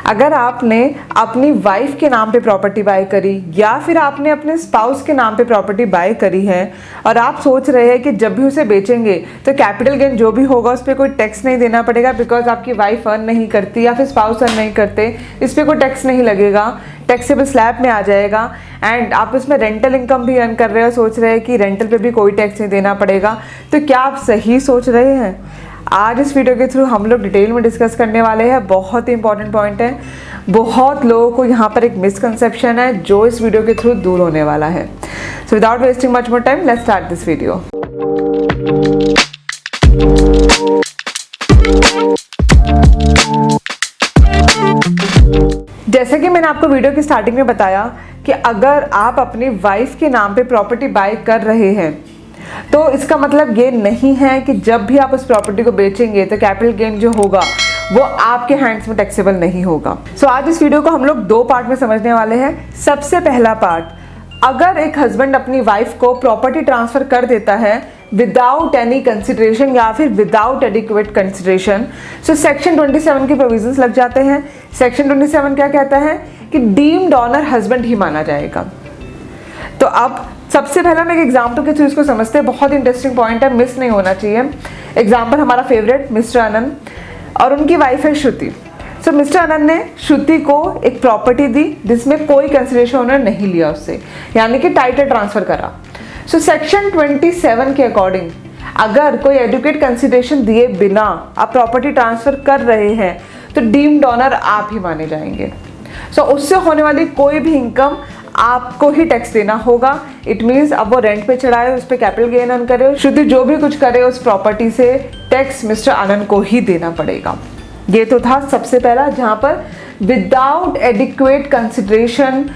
अगर आपने अपनी वाइफ के नाम पे प्रॉपर्टी बाय करी या फिर आपने अपने स्पाउस के नाम पे प्रॉपर्टी बाय करी है और आप सोच रहे हैं कि जब भी उसे बेचेंगे तो कैपिटल गेन जो भी होगा उस पर कोई टैक्स नहीं देना पड़ेगा बिकॉज आपकी वाइफ अर्न नहीं करती या फिर स्पाउस अर्न नहीं करते, इस पर कोई टैक्स नहीं लगेगा, टैक्सेबल स्लैब में आ जाएगा एंड आप इसमें रेंटल इनकम भी अर्न कर रहे हो, सोच रहे हैं कि रेंटल पे भी कोई टैक्स नहीं देना पड़ेगा, तो क्या आप सही सोच रहे हैं? आज इस वीडियो के थ्रू हम लोग डिटेल में डिस्कस करने वाले हैं। बहुत ही इंपॉर्टेंट पॉइंट है, बहुत लोगों को यहाँ पर एक मिसकंसेप्शन है जो इस वीडियो के थ्रू दूर होने वाला है। So without wasting much more time let's start this video. जैसे कि मैंने आपको वीडियो की स्टार्टिंग में बताया कि अगर आप अपनी वाइफ के नाम पे प्रॉपर्टी बाय कर रहे हैं तो इसका मतलब ये नहीं है कि जब भी आप उस प्रॉपर्टी को बेचेंगे तो कैपिटल गेन जो होगा वो आपके हैंड्स में टैक्सेबल नहीं होगा। सो आज इस वीडियो को हम लोग दो पार्ट में समझने वाले हैं। सबसे पहला पार्ट, अगर एक हस्बैंड अपनी वाइफ को प्रॉपर्टी ट्रांसफर कर देता है विदाउट एनी कंसिडरेशन या फिर without adequate consideration, so section 27 के प्रोविजंस लग जाते हैं। सेक्शन 27 क्या कहता है कि डीम्ड ऑनर हस्बैंड ही माना जाएगा। तो अब सबसे पहले हम एक एग्जाम्पल के थ्रू इसको समझते हैं, बहुत इंटरेस्टिंग पॉइंट है, मिस नहीं होना चाहिए। एग्जाम्पल हमारा फेवरेट मिस्टर आनंद और उनकी वाइफ है श्रुति। सो मिस्टर आनंद ने श्रुति को एक प्रॉपर्टी दी जिसमें कोई कंसिडरेशन उन्होंने नहीं लिया उससे, यानी कि टाइटल ट्रांसफर करा। सो सेक्शन 27 के अकॉर्डिंग अगर कोई एडुकेट कंसिडरेशन दिए बिना आप प्रॉपर्टी ट्रांसफर कर रहे हैं तो डीम्ड ऑनर आप ही माने जाएंगे। सो उससे होने वाली कोई भी इनकम आपको ही टैक्स देना होगा। इट मीन्स अब वो रेंट पे चढ़ाए, उस पर कैपिटल गेन अर्न करे, श्रुति जो भी कुछ करे उस प्रॉपर्टी से टैक्स मिस्टर आनंद को ही देना पड़ेगा। ये तो था सबसे पहला जहां पर विदाउट एडिक्वेट कंसिडरेशन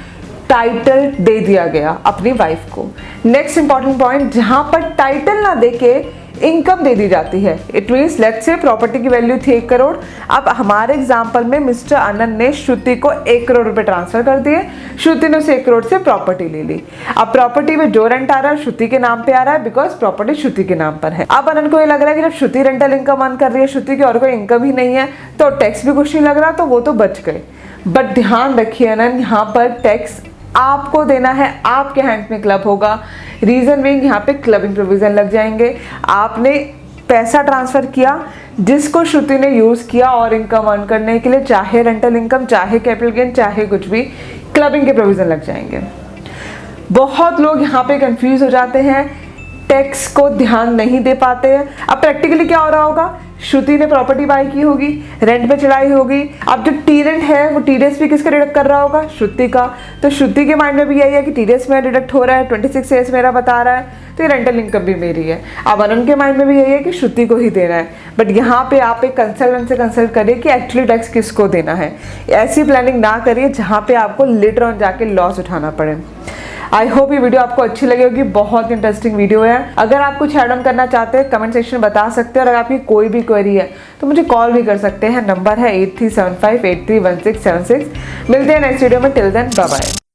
टाइटल दे दिया गया अपनी वाइफ को। नेक्स्ट इंपॉर्टेंट पॉइंट, जहां पर टाइटल ना देके इनकम दे दी जाती है। It means let's say property की वैल्यू थी 1 करोड़, अब हमारे एग्जांपल में मिस्टर आनंद ने श्रुति को 1 करोड़ रुपए ट्रांसफर कर दिए, श्रुति ने उसे 1 करोड़ से प्रॉपर्टी ले ली। अब प्रॉपर्टी में जो रेंट आ रहा है श्रुति के नाम पे आ रहा है बिकॉज प्रॉपर्टी श्रुति के नाम पर है। अब आनंद को ये लग रहा है कि जब श्रुति रेंटल इनकम अर्न कर रही है, श्रुति की और कोई इनकम ही नहीं है तो टैक्स भी कुछ नहीं लग रहा, तो वो तो बच गए। बट ध्यान रखिए आनंद, यहाँ पर टैक्स आपको देना है, आपके हैंड में क्लब होगा। रीजन बीइंग यहाँ पे क्लबिंग प्रोविजन लग जाएंगे। आपने पैसा ट्रांसफर किया जिसको श्रुति ने यूज किया और इनकम अर्न करने के लिए, चाहे रेंटल इनकम, चाहे कैपिटल गेन, चाहे कुछ भी, क्लबिंग के प्रोविजन लग जाएंगे। बहुत लोग यहाँ पे कंफ्यूज हो जाते हैं, टैक्स को ध्यान नहीं दे पाते हैं। अब प्रैक्टिकली क्या हो रहा होगा, श्रुति ने प्रॉपर्टी बाय की होगी, रेंट पे चढ़ाई होगी, अब जो टी रेंट है वो टीडीएस भी किसका डिडक्ट कर रहा होगा, श्रुति का। तो श्रुति के माइंड में भी यही है कि टीडीएस में डिडक्ट हो रहा है, 26 एस मेरा बता रहा है, तो ये रेंटल इनकम भी मेरी है। अब आनंद के माइंड में भी यही है कि श्रुति को ही देना है। बट यहाँ पे आप एक कंसल्टेंट से कंसल्ट करिए कि एक्चुअली टैक्स किसको देना है। ऐसी प्लानिंग ना करिए जहाँ पे आपको लेटर ऑन जाके लॉस उठाना पड़े। आई होप ये वीडियो आपको अच्छी लगी होगी, बहुत इंटरेस्टिंग वीडियो है। अगर आप कुछ ऐड ऑन करना चाहते हैं कमेंट सेक्शन में बता सकते हैं, और अगर आपकी कोई भी क्वेरी है तो मुझे कॉल भी कर सकते हैं। नंबर है 8375831676। मिलते हैं नेक्स्ट वीडियो में, टिल देन बाय बाय।